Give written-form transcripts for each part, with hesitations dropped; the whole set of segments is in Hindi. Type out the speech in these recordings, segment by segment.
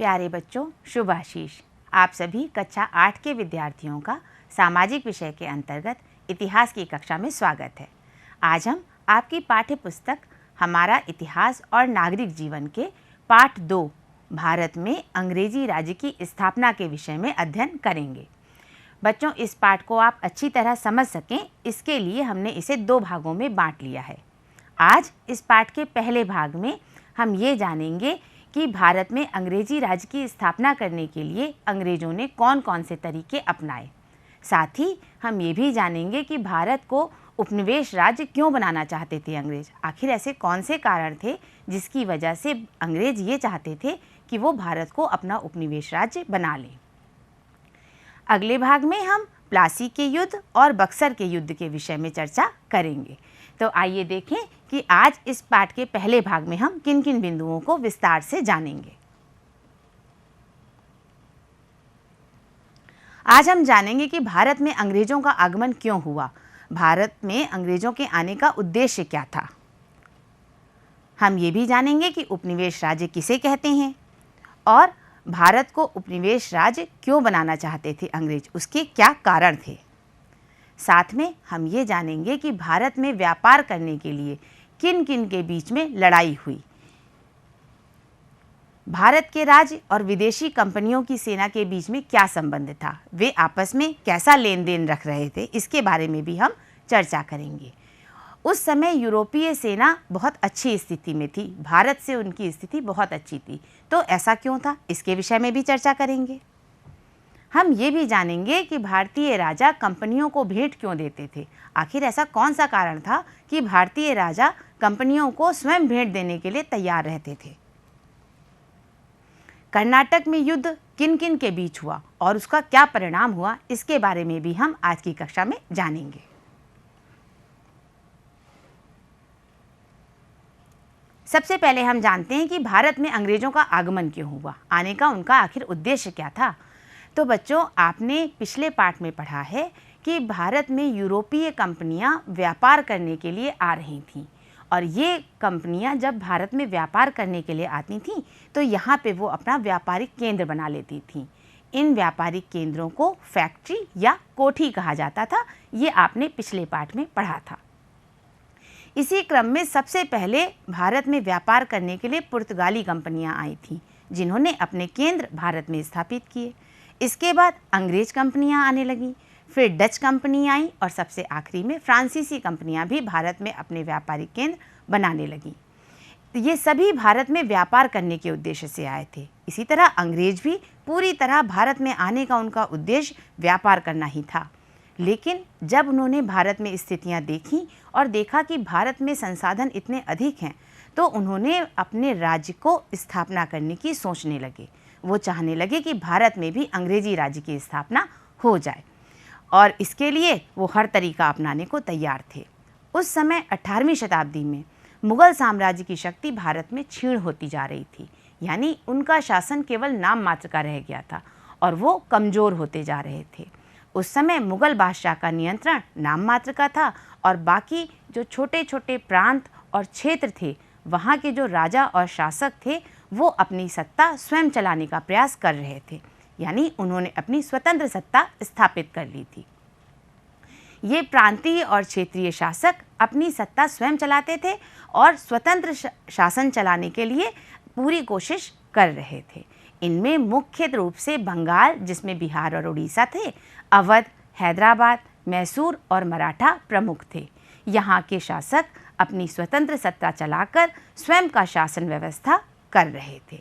प्यारे बच्चों, शुभ आशीष। आप सभी कक्षा 8 के विद्यार्थियों का सामाजिक विषय के अंतर्गत इतिहास की कक्षा में स्वागत है। आज हम आपकी पाठ्य पुस्तक हमारा इतिहास और नागरिक जीवन के पाठ 2 भारत में अंग्रेजी राज्य की स्थापना के विषय में अध्ययन करेंगे। बच्चों, इस पाठ को आप अच्छी तरह समझ सकें, इसके लिए हमने इसे 2 भागों में बांट लिया है। आज इस पाठ के पहले भाग में हम ये जानेंगे कि भारत में अंग्रेजी राज्य की स्थापना करने के लिए अंग्रेजों ने कौन कौन से तरीके अपनाए। साथ ही हम ये भी जानेंगे कि भारत को उपनिवेश राज्य क्यों बनाना चाहते थे अंग्रेज। आखिर ऐसे कौन से कारण थे जिसकी वजह से अंग्रेज ये चाहते थे कि वो भारत को अपना उपनिवेश राज्य बना लें। अगले भाग में हम प्लासी के युद्ध और बक्सर के युद्ध के विषय में चर्चा करेंगे। तो आइए देखें कि आज इस पाठ के पहले भाग में हम किन किन बिंदुओं को विस्तार से जानेंगे। आज हम जानेंगे कि भारत में अंग्रेजों का आगमन क्यों हुआ, भारत में अंग्रेजों के आने का उद्देश्य क्या था। हम ये भी जानेंगे कि उपनिवेश राज्य किसे कहते हैं और भारत को उपनिवेश राज्य क्यों बनाना चाहते थे अंग्रेज, उसके क्या कारण थे। साथ में हम ये जानेंगे कि भारत में व्यापार करने के लिए किन किन के बीच में लड़ाई हुई, भारत के राज्य और विदेशी कंपनियों की सेना के बीच में क्या संबंध था, वे आपस में कैसा लेन देन रख रहे थे, इसके बारे में भी हम चर्चा करेंगे। उस समय यूरोपीय सेना बहुत अच्छी स्थिति में थी, भारत से उनकी स्थिति बहुत अच्छी थी, तो ऐसा क्यों था, इसके विषय में भी चर्चा करेंगे। हम ये भी जानेंगे कि भारतीय राजा कंपनियों को भेंट क्यों देते थे, आखिर ऐसा कौन सा कारण था कि भारतीय राजा कंपनियों को स्वयं भेंट देने के लिए तैयार रहते थे। कर्नाटक में युद्ध किन किन के बीच हुआ और उसका क्या परिणाम हुआ, इसके बारे में भी हम आज की कक्षा में जानेंगे। सबसे पहले हम जानते हैं कि भारत में अंग्रेजों का आगमन क्यों हुआ, आने का उनका आखिर उद्देश्य क्या था। तो बच्चों, आपने पिछले पाठ में पढ़ा है कि भारत में यूरोपीय कंपनियां व्यापार करने के लिए आ रही थीं और ये कंपनियां जब भारत में व्यापार करने के लिए आती थीं तो यहाँ पे वो अपना व्यापारिक केंद्र बना लेती थीं। इन व्यापारिक केंद्रों को फैक्ट्री या कोठी कहा जाता था, ये आपने पिछले पाठ में पढ़ा था। इसी क्रम में सबसे पहले भारत में व्यापार करने के लिए पुर्तगाली कंपनियां आई थीं, जिन्होंने अपने केंद्र भारत में स्थापित किए। इसके बाद अंग्रेज कंपनियां आने लगीं, फिर डच कंपनी आई और सबसे आखिरी में फ्रांसीसी कंपनियां भी भारत में अपने व्यापारिक केंद्र बनाने लगीं। ये सभी भारत में व्यापार करने के उद्देश्य से आए थे। इसी तरह अंग्रेज भी पूरी तरह भारत में आने का उनका उद्देश्य व्यापार करना ही था। लेकिन जब उन्होंने भारत में स्थितियां देखी और देखा कि भारत में संसाधन इतने अधिक हैं, तो उन्होंने अपने राज्य को स्थापना करने की सोचने लगे। वो चाहने लगे कि भारत में भी अंग्रेजी राज्य की स्थापना हो जाए और इसके लिए वो हर तरीका अपनाने को तैयार थे। उस समय 18वीं शताब्दी में मुगल साम्राज्य की शक्ति भारत में क्षीण होती जा रही थी, यानी उनका शासन केवल नाम मात्र का रह गया था और वो कमज़ोर होते जा रहे थे। उस समय मुगल बादशाह का नियंत्रण नाम मात्र का था और बाकी जो छोटे छोटे प्रांत और क्षेत्र थे, वहाँ के जो राजा और शासक थे वो अपनी सत्ता स्वयं चलाने का प्रयास कर रहे थे, यानी उन्होंने अपनी स्वतंत्र सत्ता स्थापित कर ली थी। ये प्रांतीय और क्षेत्रीय शासक अपनी सत्ता स्वयं चलाते थे और स्वतंत्र शासन चलाने के लिए पूरी कोशिश कर रहे थे। इनमें मुख्य रूप से बंगाल, जिसमें बिहार और उड़ीसा थे, अवध, हैदराबाद, मैसूर और मराठा प्रमुख थे। यहाँ के शासक अपनी स्वतंत्र सत्ता चलाकर स्वयं का शासन व्यवस्था कर रहे थे।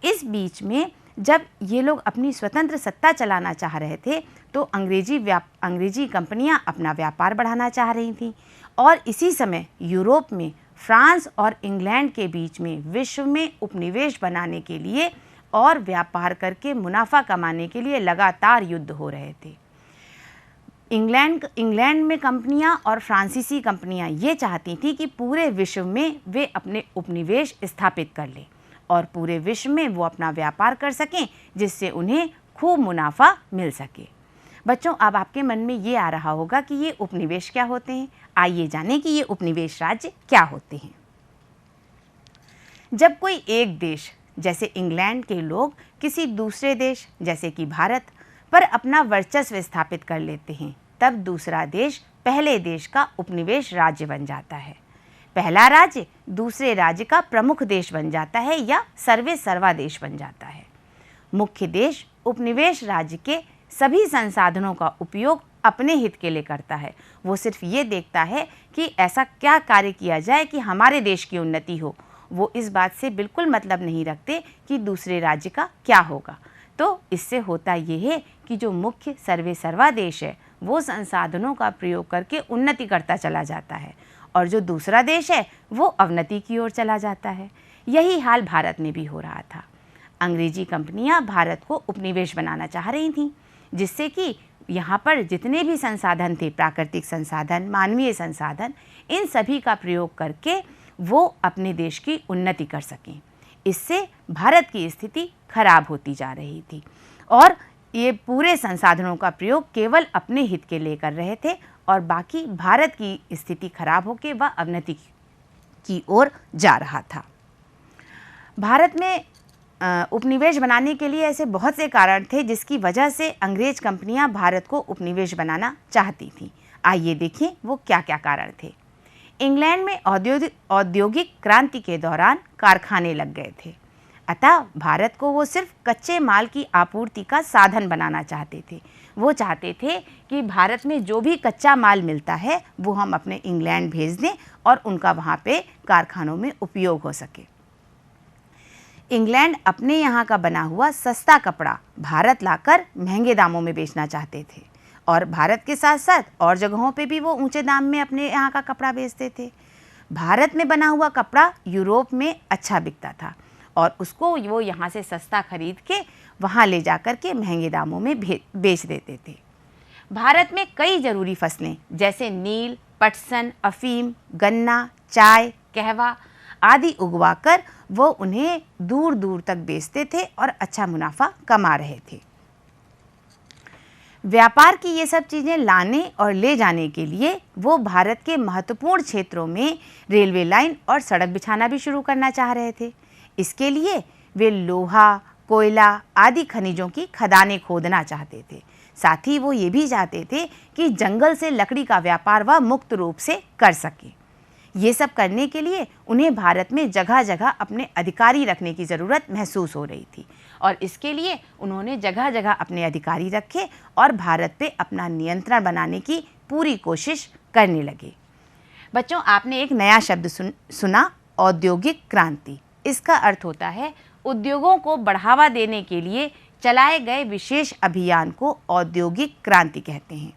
इस बीच में जब ये लोग अपनी स्वतंत्र सत्ता चलाना चाह रहे थे तो अंग्रेजी कंपनियां अपना व्यापार बढ़ाना चाह रही थीं और इसी समय यूरोप में फ्रांस और इंग्लैंड के बीच में विश्व में उपनिवेश बनाने के लिए और व्यापार करके मुनाफा कमाने के लिए लगातार युद्ध हो रहे थे। इंग्लैंड में कंपनियां और फ्रांसीसी कंपनियां ये चाहती थी कि पूरे विश्व में वे अपने उपनिवेश स्थापित कर लें और पूरे विश्व में वो अपना व्यापार कर सकें, जिससे उन्हें खूब मुनाफा मिल सके। बच्चों, अब आपके मन में ये आ रहा होगा कि ये उपनिवेश क्या होते हैं। आइए जानें कि ये उपनिवेश राज्य क्या होते हैं। जब कोई एक देश जैसे इंग्लैंड के लोग किसी दूसरे देश जैसे कि भारत पर अपना वर्चस्व स्थापित कर लेते हैं, तब दूसरा देश पहले देश का उपनिवेश राज्य बन जाता है। पहला राज्य दूसरे राज्य का प्रमुख देश बन जाता है या सर्वे सर्वा देश बन जाता है। मुख्य देश उपनिवेश राज्य के सभी संसाधनों का उपयोग अपने हित के लिए करता है। वो सिर्फ ये देखता है कि ऐसा क्या कार्य किया जाए कि हमारे देश की उन्नति हो। वो इस बात से बिल्कुल मतलब नहीं रखते कि दूसरे राज्य का क्या होगा। तो इससे होता ये है कि जो मुख्य सर्वे सर्वा देश है वो संसाधनों का प्रयोग करके उन्नति करता चला जाता है और जो दूसरा देश है वो अवनति की ओर चला जाता है। यही हाल भारत में भी हो रहा था। अंग्रेजी कंपनियां भारत को उपनिवेश बनाना चाह रही थीं, जिससे कि यहाँ पर जितने भी संसाधन थे, प्राकृतिक संसाधन, मानवीय संसाधन, इन सभी का प्रयोग करके वो अपने देश की उन्नति कर सकें। इससे भारत की स्थिति खराब होती जा रही थी और ये पूरे संसाधनों का प्रयोग केवल अपने हित के लिए कर रहे थे और बाकी भारत की स्थिति खराब होकर वह अवनति की ओर जा रहा था। भारत में उपनिवेश बनाने के लिए ऐसे बहुत से कारण थे जिसकी वजह से अंग्रेज कंपनियां भारत को उपनिवेश बनाना चाहती थीं। आइए देखें वो क्या क्या कारण थे। इंग्लैंड में औद्योगिक क्रांति के दौरान कारखाने लग गए थे, अतः भारत को वो सिर्फ कच्चे माल की आपूर्ति का साधन बनाना चाहते थे। वो चाहते थे कि भारत में जो भी कच्चा माल मिलता है वो हम अपने इंग्लैंड भेज दें और उनका वहाँ पे कारखानों में उपयोग हो सके। इंग्लैंड अपने यहाँ का बना हुआ सस्ता कपड़ा भारत लाकर महंगे दामों में बेचना चाहते थे और भारत के साथ साथ और जगहों पे भी वो ऊंचे दाम में अपने यहाँ का कपड़ा बेचते थे। भारत में बना हुआ कपड़ा यूरोप में अच्छा बिकता था और उसको वो यहाँ से सस्ता खरीद के वहाँ ले जाकर के महंगे दामों में बेच देते थे। भारत में कई ज़रूरी फसलें जैसे नील, पटसन, अफीम, गन्ना, चाय, कहवा आदि उगवाकर वो उन्हें दूर दूर तक बेचते थे और अच्छा मुनाफा कमा रहे थे। व्यापार की ये सब चीज़ें लाने और ले जाने के लिए वो भारत के महत्वपूर्ण क्षेत्रों में रेलवे लाइन और सड़क बिछाना भी शुरू करना चाह रहे थे। इसके लिए वे लोहा, कोयला आदि खनिजों की खदानें खोदना चाहते थे। साथ ही वो ये भी चाहते थे कि जंगल से लकड़ी का व्यापार वह मुक्त रूप से कर सके। ये सब करने के लिए उन्हें भारत में जगह जगह अपने अधिकारी रखने की ज़रूरत महसूस हो रही थी और इसके लिए उन्होंने जगह जगह अपने अधिकारी रखे और भारत पे अपना नियंत्रण बनाने की पूरी कोशिश करने लगे। बच्चों, आपने एक नया शब्द सुना, औद्योगिक क्रांति। इसका अर्थ होता है उद्योगों को बढ़ावा देने के लिए चलाए गए विशेष अभियान को औद्योगिक क्रांति कहते हैं।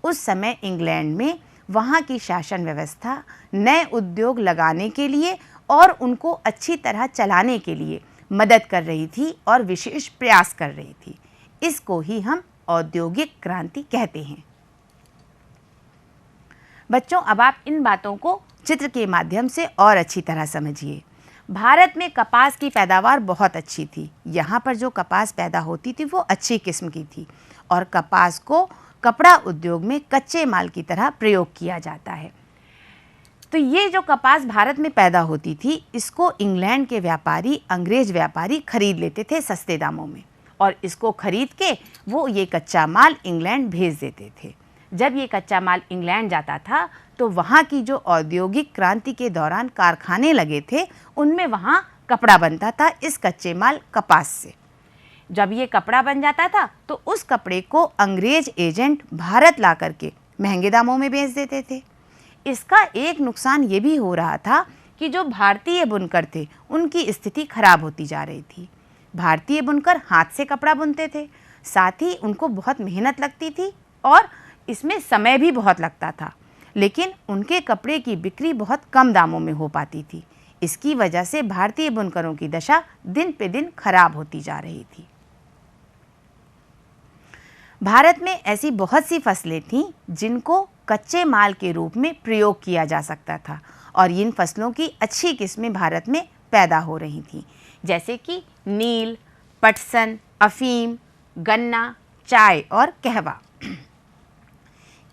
उस समय इंग्लैंड में वहाँ की शासन व्यवस्था नए उद्योग लगाने के लिए और उनको अच्छी तरह चलाने के लिए मदद कर रही थी और विशेष प्रयास कर रही थी। इसको ही हम औद्योगिक क्रांति कहते हैं। बच्चों, अब आप इन बातों को चित्र के माध्यम से और अच्छी तरह समझिए। भारत में कपास की पैदावार बहुत अच्छी थी। यहाँ पर जो कपास पैदा होती थी वो अच्छी किस्म की थी और कपास को कपड़ा उद्योग में कच्चे माल की तरह प्रयोग किया जाता है। तो ये जो कपास भारत में पैदा होती थी इसको इंग्लैंड के व्यापारी, अंग्रेज व्यापारी खरीद लेते थे सस्ते दामों में और इसको खरीद के वो ये कच्चा माल इंग्लैंड भेज देते थे। जब ये कच्चा माल इंग्लैंड जाता था तो वहाँ की जो औद्योगिक क्रांति के दौरान कारखाने लगे थे उनमें वहाँ कपड़ा बनता था इस कच्चे माल कपास से। जब ये कपड़ा बन जाता था तो उस कपड़े को अंग्रेज एजेंट भारत ला करके महंगे दामों में बेच देते थे। इसका एक नुकसान ये भी हो रहा था कि जो भारतीय बुनकर थे उनकी स्थिति खराब होती जा रही थी। भारतीय बुनकर हाथ से कपड़ा बुनते थे, साथ ही उनको बहुत मेहनत लगती थी और इसमें समय भी बहुत लगता था, लेकिन उनके कपड़े की बिक्री बहुत कम दामों में हो पाती थी। इसकी वजह से भारतीय बुनकरों की दशा दिन पे दिन खराब होती जा रही थी। भारत में ऐसी बहुत सी फसलें थीं जिनको कच्चे माल के रूप में प्रयोग किया जा सकता था और इन फसलों की अच्छी किस्में भारत में पैदा हो रही थीं, जैसे कि नील, पटसन, अफीम, गन्ना, चाय और कहवा।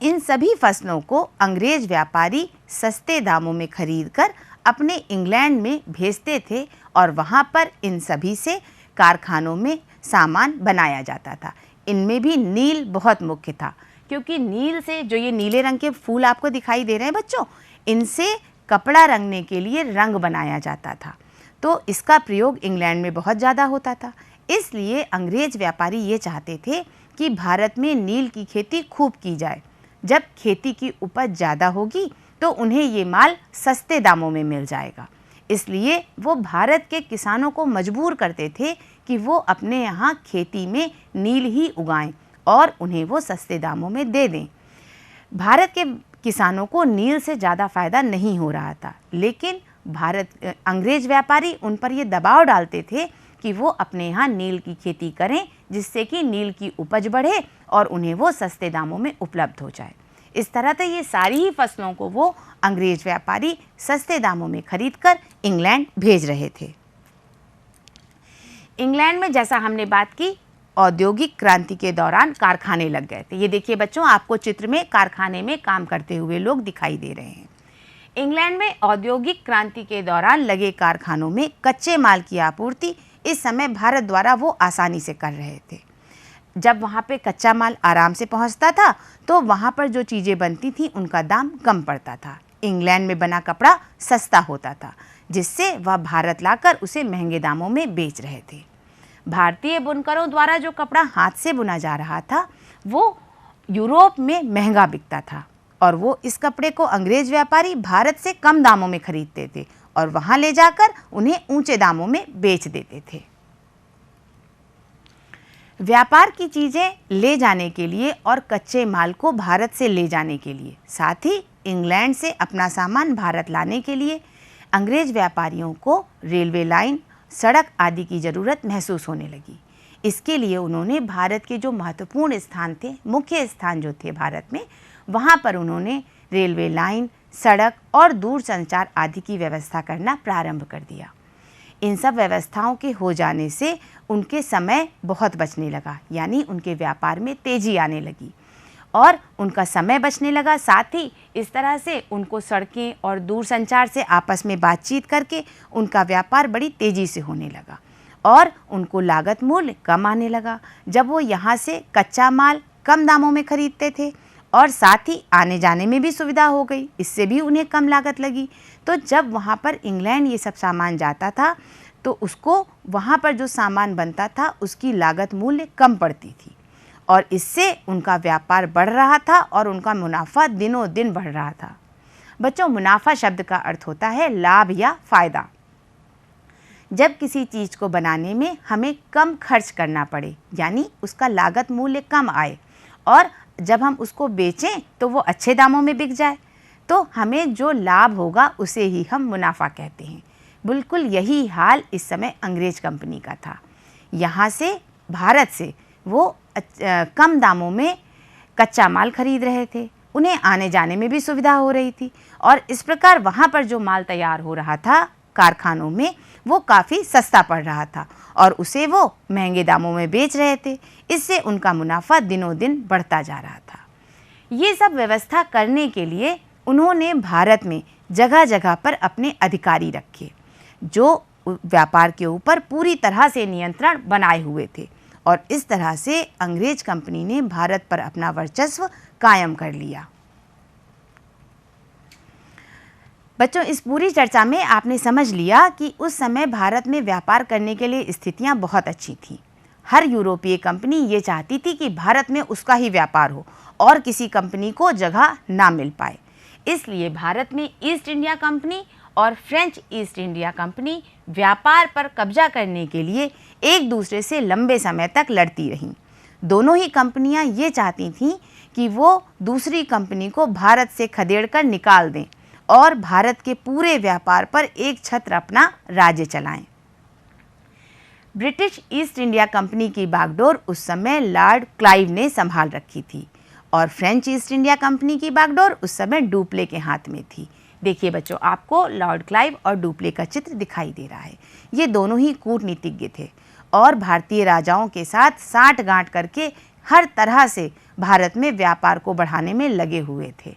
इन सभी फसलों को अंग्रेज व्यापारी सस्ते दामों में खरीदकर अपने इंग्लैंड में भेजते थे और वहाँ पर इन सभी से कारखानों में सामान बनाया जाता था। इनमें भी नील बहुत मुख्य था, क्योंकि नील से, जो ये नीले रंग के फूल आपको दिखाई दे रहे हैं बच्चों, इनसे कपड़ा रंगने के लिए रंग बनाया जाता था। तो इसका प्रयोग इंग्लैंड में बहुत ज़्यादा होता था। इसलिए अंग्रेज व्यापारी ये चाहते थे कि भारत में नील की खेती खूब की जाए। जब खेती की उपज ज़्यादा होगी तो उन्हें ये माल सस्ते दामों में मिल जाएगा। इसलिए वो भारत के किसानों को मजबूर करते थे कि वो अपने यहाँ खेती में नील ही उगाएं और उन्हें वो सस्ते दामों में दे दें। भारत के किसानों को नील से ज़्यादा फ़ायदा नहीं हो रहा था, लेकिन अंग्रेज व्यापारी उन पर ये दबाव डालते थे कि वो अपने यहाँ नील की खेती करें, जिससे कि नील की उपज बढ़े और उन्हें वो सस्ते दामों में उपलब्ध हो जाए। इस तरह से ये सारी ही फसलों को वो अंग्रेज व्यापारी सस्ते दामों में खरीदकर इंग्लैंड भेज रहे थे। इंग्लैंड में, जैसा हमने बात की, औद्योगिक क्रांति के दौरान कारखाने लग गए थे। ये देखिए बच्चों, आपको चित्र में कारखाने में काम करते हुए लोग दिखाई दे रहे हैं। इंग्लैंड में औद्योगिक क्रांति के दौरान लगे कारखानों में कच्चे माल की आपूर्ति इस समय भारत द्वारा वो आसानी से कर रहे थे। जब वहाँ पे कच्चा माल आराम से पहुँचता था तो वहाँ पर जो चीज़ें बनती थीं उनका दाम कम पड़ता था। इंग्लैंड में बना कपड़ा सस्ता होता था, जिससे वह भारत लाकर उसे महंगे दामों में बेच रहे थे। भारतीय बुनकरों द्वारा जो कपड़ा हाथ से बुना जा रहा था वो यूरोप में महंगा बिकता था, और वो इस कपड़े को अंग्रेज व्यापारी भारत से कम दामों में खरीदते थे और वहाँ ले जाकर उन्हें ऊंचे दामों में बेच देते थे। व्यापार की चीज़ें ले जाने के लिए और कच्चे माल को भारत से ले जाने के लिए, साथ ही इंग्लैंड से अपना सामान भारत लाने के लिए अंग्रेज व्यापारियों को रेलवे लाइन, सड़क आदि की ज़रूरत महसूस होने लगी। इसके लिए उन्होंने भारत के जो महत्वपूर्ण स्थान थे, मुख्य स्थान जो थे भारत में, वहाँ पर उन्होंने रेलवे लाइन, सड़क और दूरसंचार आदि की व्यवस्था करना प्रारंभ कर दिया। इन सब व्यवस्थाओं के हो जाने से उनके समय बहुत बचने लगा, यानी उनके व्यापार में तेज़ी आने लगी और उनका समय बचने लगा। साथ ही इस तरह से उनको सड़कें और दूरसंचार से आपस में बातचीत करके उनका व्यापार बड़ी तेज़ी से होने लगा और उनको लागत मूल्य कम आने लगा। जब वो यहाँ से कच्चा माल कम दामों में खरीदते थे और साथ ही आने जाने में भी सुविधा हो गई, इससे भी उन्हें कम लागत लगी। तो जब वहाँ पर इंग्लैंड ये सब सामान जाता था तो उसको वहाँ पर जो सामान बनता था उसकी लागत मूल्य कम पड़ती थी और इससे उनका व्यापार बढ़ रहा था और उनका मुनाफा दिनों दिन बढ़ रहा था। बच्चों, मुनाफा शब्द का अर्थ होता है लाभ या फ़ायदा। जब किसी चीज़ को बनाने में हमें कम खर्च करना पड़े, यानी उसका लागत मूल्य कम आए, और जब हम उसको बेचें तो वो अच्छे दामों में बिक जाए, तो हमें जो लाभ होगा उसे ही हम मुनाफा कहते हैं। बिल्कुल यही हाल इस समय अंग्रेज कंपनी का था। यहाँ से, भारत से वो कम दामों में कच्चा माल खरीद रहे थे, उन्हें आने जाने में भी सुविधा हो रही थी और इस प्रकार वहाँ पर जो माल तैयार हो रहा था कारखानों में वो काफ़ी सस्ता पड़ रहा था और उसे वो महंगे दामों में बेच रहे थे। इससे उनका मुनाफा दिनों दिन बढ़ता जा रहा था। ये सब व्यवस्था करने के लिए उन्होंने भारत में जगह जगह पर अपने अधिकारी रखे जो व्यापार के ऊपर पूरी तरह से नियंत्रण बनाए हुए थे और इस तरह से अंग्रेज कंपनी ने भारत पर अपना वर्चस्व कायम कर लिया। बच्चों, इस पूरी चर्चा में आपने समझ लिया कि उस समय भारत में व्यापार करने के लिए स्थितियां बहुत अच्छी थीं। हर यूरोपीय कंपनी ये चाहती थी कि भारत में उसका ही व्यापार हो और किसी कंपनी को जगह ना मिल पाए। इसलिए भारत में ईस्ट इंडिया कंपनी और फ्रेंच ईस्ट इंडिया कंपनी व्यापार पर कब्जा करने के लिए एक दूसरे से लंबे समय तक लड़ती रहीं। दोनों ही कंपनियां ये चाहती थीं कि वो दूसरी कंपनी को भारत से खदेड़कर निकाल दें और भारत के पूरे व्यापार पर एक छत्र अपना राज्य चलाएं। ब्रिटिश ईस्ट इंडिया कंपनी की बागडोर उस समय लॉर्ड क्लाइव ने संभाल रखी थी और फ्रेंच ईस्ट इंडिया कंपनी की बागडोर उस समय डुप्ले के हाथ में थी। देखिए बच्चों, आपको लॉर्ड क्लाइव और डुप्ले का चित्र दिखाई दे रहा है। ये दोनों ही कूटनीतिज्ञ थे और भारतीय राजाओं के साथ साठगांठ करके हर तरह से भारत में व्यापार को बढ़ाने में लगे हुए थे।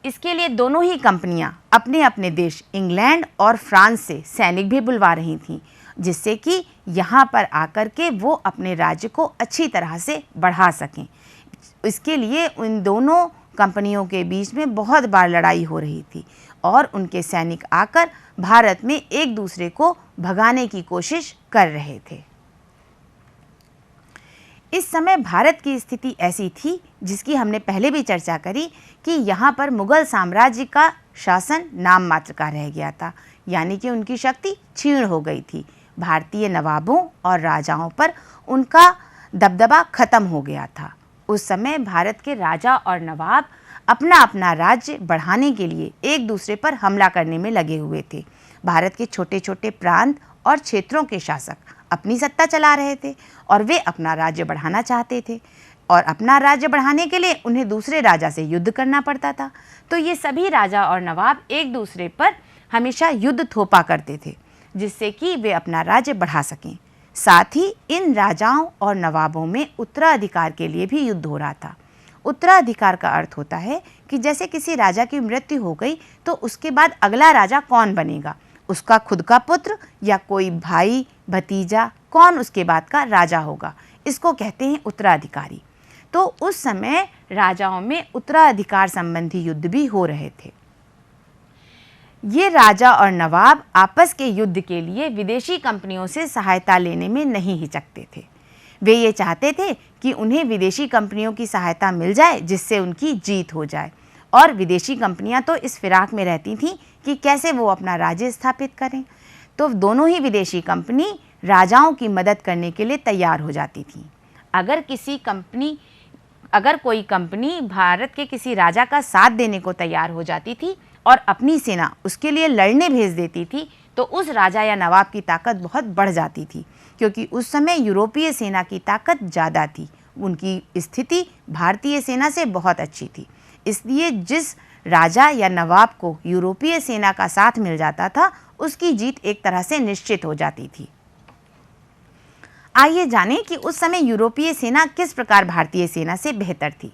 इसके लिए दोनों ही कंपनियां अपने अपने देश इंग्लैंड और फ्रांस से सैनिक भी बुलवा रही थीं जिससे कि यहाँ पर आकर के वो अपने राज्य को अच्छी तरह से बढ़ा सकें। इसके लिए उन दोनों कंपनियों के बीच में बहुत बार लड़ाई हो रही थी और उनके सैनिक आकर भारत में एक दूसरे को भगाने की कोशिश कर रहे थे। इस समय भारत की स्थिति ऐसी थी जिसकी हमने पहले भी चर्चा करी कि यहाँ पर मुगल साम्राज्य का शासन नाम मात्र का रह गया था, यानी कि उनकी शक्ति क्षीण हो गई थी। भारतीय नवाबों और राजाओं पर उनका दबदबा खत्म हो गया था। उस समय भारत के राजा और नवाब अपना अपना राज्य बढ़ाने के लिए एक दूसरे पर हमला करने में लगे हुए थे। भारत के छोटे छोटे प्रांत और क्षेत्रों के शासक अपनी सत्ता चला रहे थे और वे अपना राज्य बढ़ाना चाहते थे, और अपना राज्य बढ़ाने के लिए उन्हें दूसरे राजा से युद्ध करना पड़ता था। तो ये सभी राजा और नवाब एक दूसरे पर हमेशा युद्ध थोपा करते थे जिससे कि वे अपना राज्य बढ़ा सकें। साथ ही इन राजाओं और नवाबों में उत्तराधिकार के लिए भी युद्ध हो रहा था। उत्तराधिकार का अर्थ होता है कि जैसे किसी राजा की मृत्यु हो गई तो उसके बाद अगला राजा कौन बनेगा, उसका खुद का पुत्र या कोई भाई भतीजा, कौन उसके बाद का राजा होगा, इसको कहते हैं उत्तराधिकारी। तो उस समय राजाओं में उत्तराधिकार संबंधी युद्ध भी हो रहे थे। ये राजा और नवाब आपस के युद्ध के लिए विदेशी कंपनियों से सहायता लेने में नहीं हिचकते थे। वे ये चाहते थे कि उन्हें विदेशी कंपनियों की सहायता मिल जाए जिससे उनकी जीत हो जाए, और विदेशी कंपनियां तो इस फिराक में रहती थीं कि कैसे वो अपना राज्य स्थापित करें। तो दोनों ही विदेशी कंपनी राजाओं की मदद करने के लिए तैयार हो जाती थी। अगर कोई कंपनी भारत के किसी राजा का साथ देने को तैयार हो जाती थी और अपनी सेना उसके लिए लड़ने भेज देती थी तो उस राजा या नवाब की ताकत बहुत बढ़ जाती थी, क्योंकि उस समय यूरोपीय सेना की ताकत ज़्यादा थी। उनकी स्थिति भारतीय सेना से बहुत अच्छी थी। इसलिए जिस राजा या नवाब को यूरोपीय सेना का साथ मिल जाता था उसकी जीत एक तरह से निश्चित हो जाती थी। आइए जानें कि उस समय यूरोपीय सेना किस प्रकार भारतीय सेना से बेहतर थी।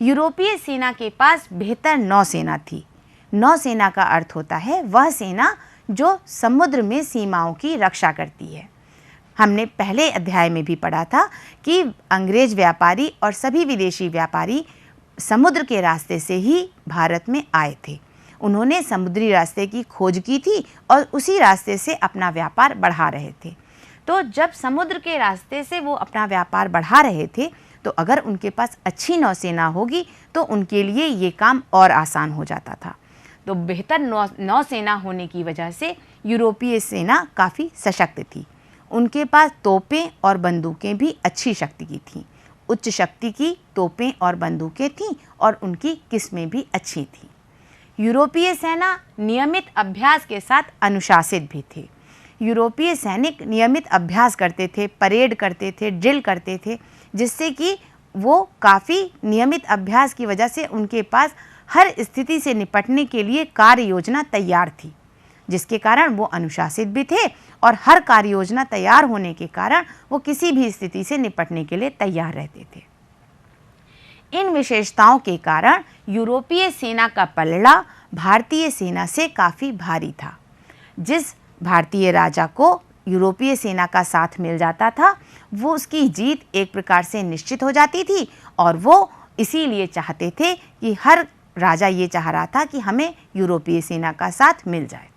यूरोपीय सेना के पास बेहतर नौसेना थी। नौसेना का अर्थ होता है वह सेना जो समुद्र में सीमाओं की रक्षा करती है। हमने पहले अध्याय में भी पढ़ा था कि अंग्रेज व्यापारी और सभी विदेशी व्यापारी समुद्र के रास्ते से ही भारत में आए थे। उन्होंने समुद्री रास्ते की खोज की थी और उसी रास्ते से अपना व्यापार बढ़ा रहे थे। तो जब समुद्र के रास्ते से वो अपना व्यापार बढ़ा रहे थे तो अगर उनके पास अच्छी नौसेना होगी तो उनके लिए ये काम और आसान हो जाता था। तो बेहतर नौसेना होने की वजह से यूरोपीय सेना काफ़ी सशक्त थी। उनके पास तोपें और बंदूकें भी अच्छी शक्ति की थीं। उच्च शक्ति की तोपें और बंदूकें थीं और उनकी किस्में भी अच्छी थीं। यूरोपीय सेना नियमित अभ्यास के साथ अनुशासित भी थे। यूरोपीय सैनिक नियमित अभ्यास करते थे, परेड करते थे, ड्रिल करते थे, जिससे कि वो काफ़ी नियमित अभ्यास की वजह से उनके पास हर स्थिति से निपटने के लिए कार्य योजना तैयार थी, जिसके कारण वो अनुशासित भी थे और हर कार्य योजना तैयार होने के कारण वो किसी भी स्थिति से निपटने के लिए तैयार रहते थे। इन विशेषताओं के कारण यूरोपीय सेना का पलड़ा भारतीय सेना से काफ़ी भारी था। जिस भारतीय राजा को यूरोपीय सेना का साथ मिल जाता था वो उसकी जीत एक प्रकार से निश्चित हो जाती थी, और वो इसीलिए चाहते थे कि हर राजा ये चाह रहा था कि हमें यूरोपीय सेना का साथ मिल जाए।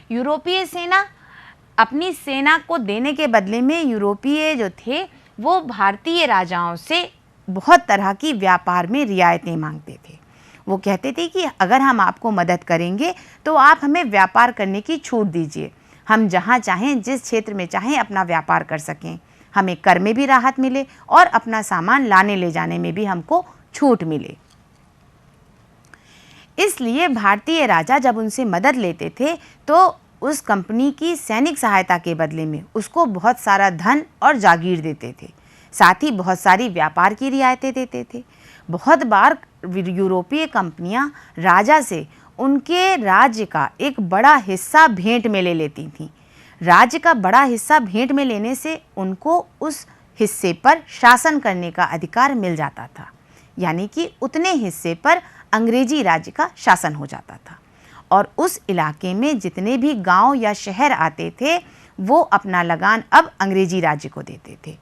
यूरोपीय सेना अपनी सेना को देने के बदले में यूरोपीय जो थे वो भारतीय राजाओं से बहुत तरह की व्यापार में रियायतें मांगते थे। वो कहते थे कि अगर हम आपको मदद करेंगे तो आप हमें व्यापार करने की छूट दीजिए, हम जहाँ चाहें जिस क्षेत्र में चाहें अपना व्यापार कर सकें, हमें कर में भी राहत मिले और अपना सामान लाने ले जाने में भी हमको छूट मिले। इसलिए भारतीय राजा जब उनसे मदद लेते थे तो उस कंपनी की सैनिक सहायता के बदले में उसको बहुत सारा धन और जागीर देते थे, साथ ही बहुत सारी व्यापार की रियायतें देते थे। बहुत बार यूरोपीय कंपनियां राजा से उनके राज्य का एक बड़ा हिस्सा भेंट में ले लेती थीं। राज्य का बड़ा हिस्सा भेंट में लेने से उनको उस हिस्से पर शासन करने का अधिकार मिल जाता था, यानी कि उतने हिस्से पर अंग्रेजी राज्य का शासन हो जाता था। और उस इलाके में जितने भी गांव या शहर आते थे वो अपना लगान अब अंग्रेजी राज्य को देते थे।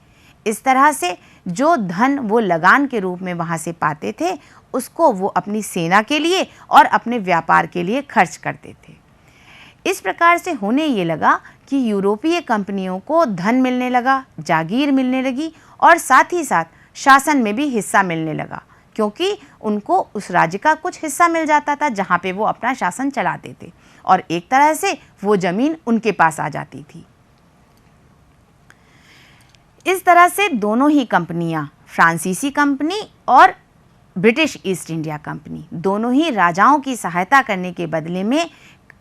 इस तरह से जो धन वो लगान के रूप में वहाँ से पाते थे उसको वो अपनी सेना के लिए और अपने व्यापार के लिए खर्च करते थे। इस प्रकार से होने ये लगा कि यूरोपीय कंपनियों को धन मिलने लगा, जागीर मिलने लगी और साथ ही साथ शासन में भी हिस्सा मिलने लगा, क्योंकि उनको उस राज्य का कुछ हिस्सा मिल जाता था जहाँ पे वो अपना शासन चलाते थे और एक तरह से वो ज़मीन उनके पास आ जाती थी। इस तरह से दोनों ही कंपनियां, फ्रांसीसी कंपनी और ब्रिटिश ईस्ट इंडिया कंपनी, दोनों ही राजाओं की सहायता करने के बदले में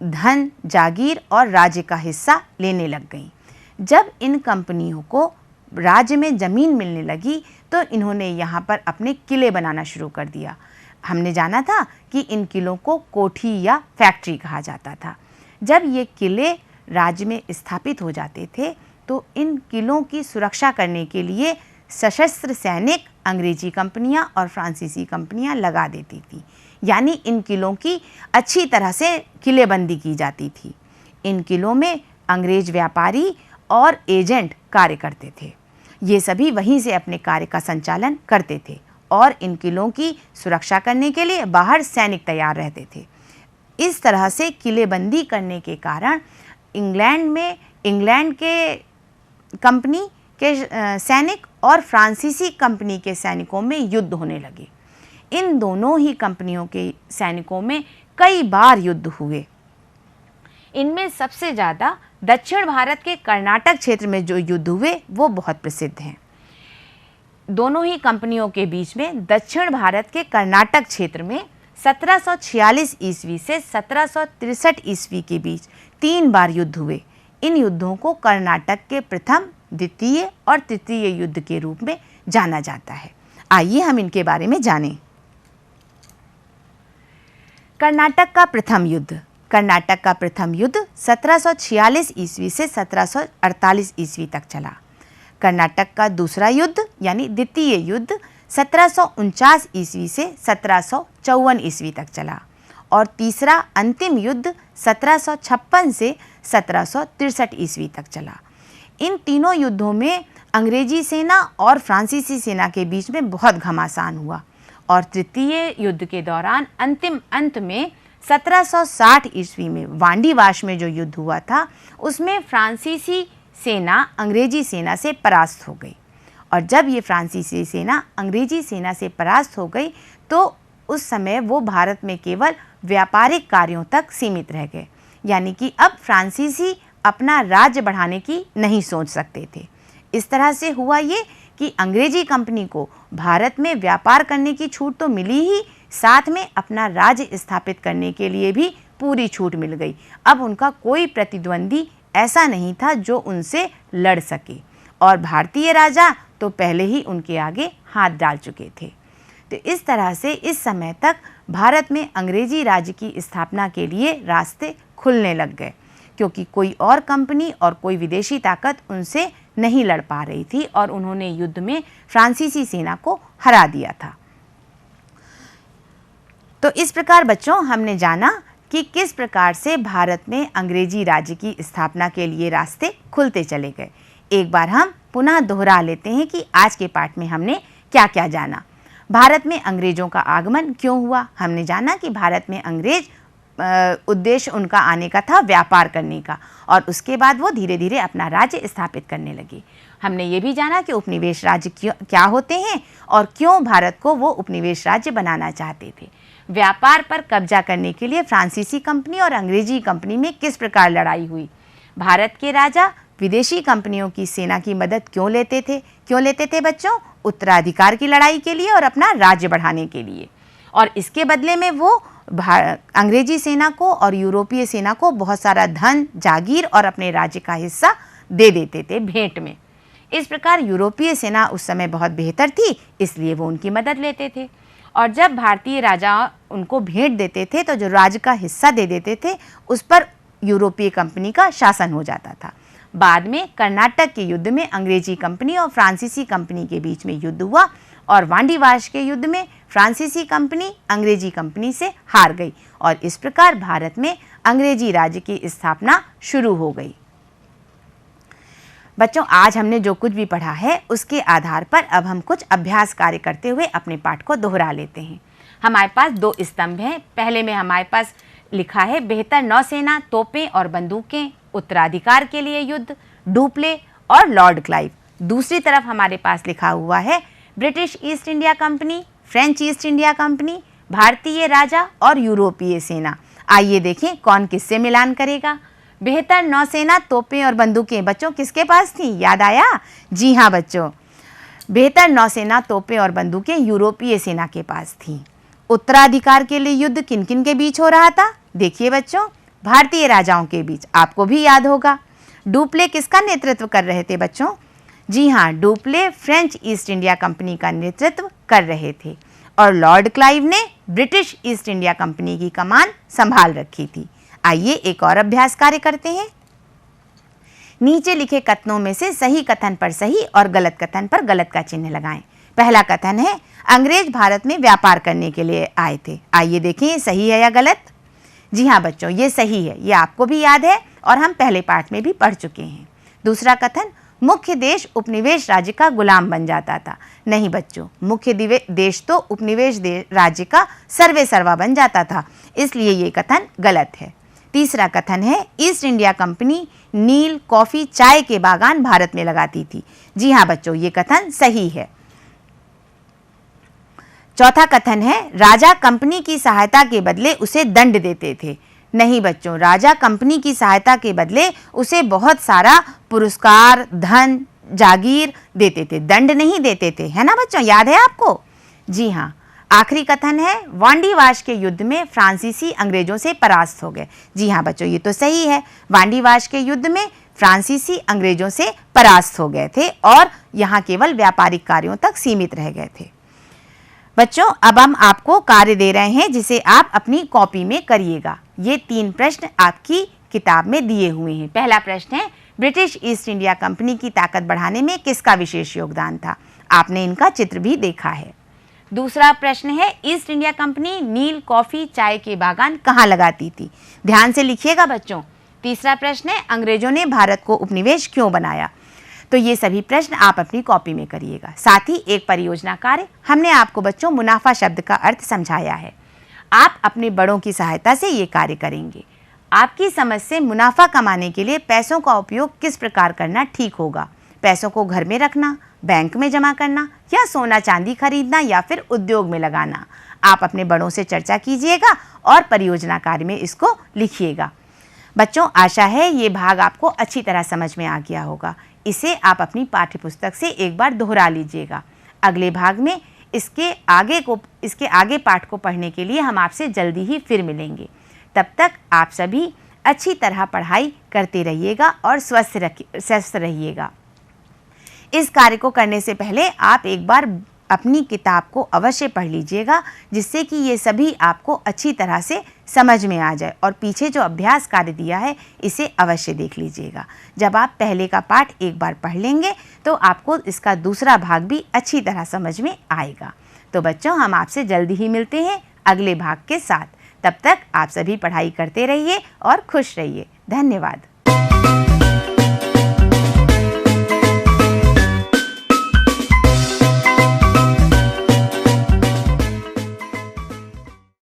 धन, जागीर और राज्य का हिस्सा लेने लग गईं। जब इन कंपनियों को राज्य में ज़मीन मिलने लगी तो इन्होंने यहाँ पर अपने किले बनाना शुरू कर दिया। हमने जाना था कि इन किलों को कोठी या फैक्ट्री कहा जाता था। जब ये किले राज्य में स्थापित हो जाते थे तो इन किलों की सुरक्षा करने के लिए सशस्त्र सैनिक अंग्रेजी कंपनियां और फ्रांसीसी कंपनियां लगा देती थी, यानी इन किलों की अच्छी तरह से किलेबंदी की जाती थी। इन किलों में अंग्रेज व्यापारी और एजेंट कार्य करते थे। ये सभी वहीं से अपने कार्य का संचालन करते थे और इन किलों की सुरक्षा करने के लिए बाहर सैनिक तैयार रहते थे। इस तरह से किलेबंदी करने के कारण इंग्लैंड के कंपनी के सैनिक और फ्रांसीसी कंपनी के सैनिकों में युद्ध होने लगे। इन दोनों ही कंपनियों के सैनिकों में कई बार युद्ध हुए। इनमें सबसे ज़्यादा दक्षिण भारत के कर्नाटक क्षेत्र में जो युद्ध हुए वो बहुत प्रसिद्ध हैं। दोनों ही कंपनियों के बीच में दक्षिण भारत के कर्नाटक क्षेत्र में 1746 ईस्वी से 1763 ईस्वी के बीच 3 बार युद्ध हुए। इन युद्धों को कर्नाटक के प्रथम, द्वितीय और तृतीय युद्ध के रूप में जाना जाता है। आइए हम इनके बारे में जानें। कर्नाटक का प्रथम युद्ध। कर्नाटक का प्रथम युद्ध 1746 ईस्वी से 1748 ईस्वी तक चला। कर्नाटक का दूसरा युद्ध यानी द्वितीय युद्ध 1749 ईस्वी से 1754 ईस्वी तक चला और तीसरा अंतिम युद्ध 1756 से 1763 ईस्वी तक चला। इन तीनों युद्धों में अंग्रेजी सेना और फ्रांसीसी सेना के बीच में बहुत घमासान हुआ और तृतीय युद्ध के दौरान अंत में 1760 ईस्वी में वांडीवाश में जो युद्ध हुआ था उसमें फ्रांसीसी सेना अंग्रेजी सेना से परास्त हो गई। और जब ये फ्रांसीसी सेना अंग्रेजी सेना से परास्त हो गई तो उस समय वो भारत में केवल व्यापारिक कार्यों तक सीमित रह गए, यानी कि अब फ्रांसीसी अपना राज्य बढ़ाने की नहीं सोच सकते थे। इस तरह से हुआ ये कि अंग्रेजी कंपनी को भारत में व्यापार करने की छूट तो मिली ही, साथ में अपना राज्य स्थापित करने के लिए भी पूरी छूट मिल गई। अब उनका कोई प्रतिद्वंदी ऐसा नहीं था जो उनसे लड़ सके और भारतीय राजा तो पहले ही उनके आगे हाथ डाल चुके थे। तो इस तरह से इस समय तक भारत में अंग्रेजी राज्य की स्थापना के लिए रास्ते खुलने लग गए, क्योंकि कोई और कंपनी और कोई विदेशी ताकत उनसे नहीं लड़ पा रही थी और उन्होंने युद्ध में फ्रांसीसी सेना को हरा दिया था। तो इस प्रकार बच्चों हमने जाना कि किस प्रकार से भारत में अंग्रेजी राज्य की स्थापना के लिए रास्ते खुलते चले गए। एक बार हम पुनः दोहरा लेते हैं कि आज के पाठ में हमने क्या क्या जाना। भारत में अंग्रेजों का आगमन क्यों हुआ। हमने जाना कि भारत में अंग्रेज उद्देश्य उनका आने का था व्यापार करने का और उसके बाद वो धीरे धीरे अपना राज्य स्थापित करने लगे। हमने ये भी जाना कि उपनिवेश राज्य क्या होते हैं और क्यों भारत को वो उपनिवेश राज्य बनाना चाहते थे। व्यापार पर कब्जा करने के लिए फ्रांसीसी कंपनी और अंग्रेजी कंपनी में किस प्रकार लड़ाई हुई। भारत के राजा विदेशी कंपनियों की सेना की मदद क्यों लेते थे बच्चों? उत्तराधिकार की लड़ाई के लिए और अपना राज्य बढ़ाने के लिए। और इसके बदले में वो अंग्रेजी सेना को और यूरोपीय सेना को बहुत सारा धन, जागीर और अपने राज्य का हिस्सा दे देते थे भेंट में। इस प्रकार यूरोपीय सेना उस समय बहुत बेहतर थी, इसलिए वो उनकी मदद लेते थे। और जब भारतीय राजा उनको भेंट देते थे तो जो राज्य का हिस्सा दे देते थे उस पर यूरोपीय कंपनी का शासन हो जाता था। बाद में कर्नाटक के युद्ध में अंग्रेजी कंपनी और फ्रांसीसी कंपनी के बीच में युद्ध हुआ और वांडीवाश के युद्ध में फ्रांसीसी कंपनी अंग्रेजी कंपनी से हार गई और इस प्रकार भारत में अंग्रेजी राज्य की स्थापना शुरू हो गई। बच्चों, आज हमने जो कुछ भी पढ़ा है उसके आधार पर अब हम कुछ अभ्यास कार्य करते हुए अपने पाठ को दोहरा लेते हैं। हमारे पास 2 स्तंभ हैं। पहले में हमारे पास लिखा है बेहतर नौसेना, तोपें और बंदूकें, उत्तराधिकार के लिए युद्ध, डुप्ले और लॉर्ड क्लाइव। दूसरी तरफ हमारे पास लिखा हुआ है British East India company, French East India company, भारतीय राजा और यूरोपीय सेना। आइए देखें कौन किससे मिलान करेगा। बेहतर नौसेना, तोपें और बंदूकें बच्चों किसके पास थी? याद आया? जी हाँ बच्चों, बेहतर नौसेना, तोपें और बंदूकें यूरोपीय सेना के पास थी। उत्तराधिकार के लिए युद्ध किन किन के बीच हो रहा था? देखिए बच्चों, भारतीय राजाओं के बीच, आपको भी याद होगा। डुप्ले किसका नेतृत्व कर रहे थे बच्चों? जी हाँ, Dupleix French East India Company का नेतृत्व कर रहे थे और लॉर्ड क्लाइव ने ब्रिटिश ईस्ट इंडिया कंपनी की कमान संभाल रखी थी। आइए एक और अभ्यास कार्य करते हैं। नीचे लिखे कथनों में से सही कथन पर सही और गलत कथन पर गलत का चिन्ह लगाएं। पहला कथन है अंग्रेज भारत में व्यापार करने के लिए आए थे। आइए देखें ये सही है या गलत। जी हाँ बच्चों, ये सही है, ये आपको भी याद है और हम पहले पाठ में भी पढ़ चुके हैं। दूसरा कथन मुख्य देश उपनिवेश राज्य का गुलाम बन जाता था। नहीं बच्चों, मुख्य देश तो उपनिवेश राज्य का सर्वे सर्वा बन जाता था, इसलिए ये कथन गलत है। तीसरा कथन है ईस्ट इंडिया कंपनी नील, कॉफ़ी, चाय के बागान भारत में लगाती थी। जी हाँ बच्चों, ये कथन सही है। चौथा कथन है राजा कंपनी की सहायता के बदले उसे दंड देते थे। नहीं बच्चों, राजा कंपनी की सहायता के बदले उसे बहुत सारा पुरस्कार, धन, जागीर देते थे, दंड नहीं देते थे, है ना बच्चों, याद है आपको? जी हाँ। आखिरी कथन है वांडीवाश के युद्ध में फ्रांसीसी अंग्रेजों से परास्त हो गए। जी हाँ बच्चों, ये तो सही है। वांडीवाश के युद्ध में फ्रांसीसी अंग्रेजों से परास्त हो गए थे और यहाँ केवल व्यापारिक कार्यों तक सीमित रह गए थे। बच्चों, अब हम आपको कार्य दे रहे हैं जिसे आप अपनी कॉपी में करिएगा। ये 3 प्रश्न आपकी किताब में दिए हुए हैं। पहला प्रश्न है ब्रिटिश ईस्ट इंडिया कंपनी की ताकत बढ़ाने में किसका विशेष योगदान था? आपने इनका चित्र भी देखा है। दूसरा प्रश्न है ईस्ट इंडिया कंपनी नील, कॉफ़ी, चाय के बागान कहाँ लगाती थी? ध्यान से लिखिएगा बच्चों। तीसरा प्रश्न है अंग्रेजों ने भारत को उपनिवेश क्यों बनाया? तो ये सभी प्रश्न आप अपनी कॉपी में करिएगा। साथ ही एक परियोजना कार्य, हमने आपको बच्चों मुनाफा शब्द का अर्थ समझाया है। आप अपने बड़ों की सहायता से ये कार्य करेंगे। आपकी समझ से मुनाफा कमाने के लिए पैसों का उपयोग किस प्रकार करना ठीक होगा? पैसों को घर में रखना, बैंक में जमा करना या सोना चांदी खरीदना या फिर उद्योग में लगाना? आप अपने बड़ों से चर्चा कीजिएगा और परियोजना कार्य में इसको लिखिएगा। बच्चों, आशा है ये भाग आपको अच्छी तरह समझ में आ गया होगा। इसे आप अपनी पाठ्यपुस्तक से एक बार दोहरा लीजिएगा। अगले भाग में इसके आगे पाठ को पढ़ने के लिए हम आपसे जल्दी ही फिर मिलेंगे। तब तक आप सभी अच्छी तरह पढ़ाई करते रहिएगा और स्वस्थ रहिएगा। इस कार्य को करने से पहले आप एक बार अपनी किताब को अवश्य पढ़ लीजिएगा, जिससे कि ये सभी आपको अच्छी तरह से समझ में आ जाए। और पीछे जो अभ्यास कार्य दिया है इसे अवश्य देख लीजिएगा। जब आप पहले का पाठ एक बार पढ़ लेंगे तो आपको इसका दूसरा भाग भी अच्छी तरह समझ में आएगा। तो बच्चों, हम आपसे जल्दी ही मिलते हैं अगले भाग के साथ। तब तक आप सभी पढ़ाई करते रहिए और खुश रहिए। धन्यवाद।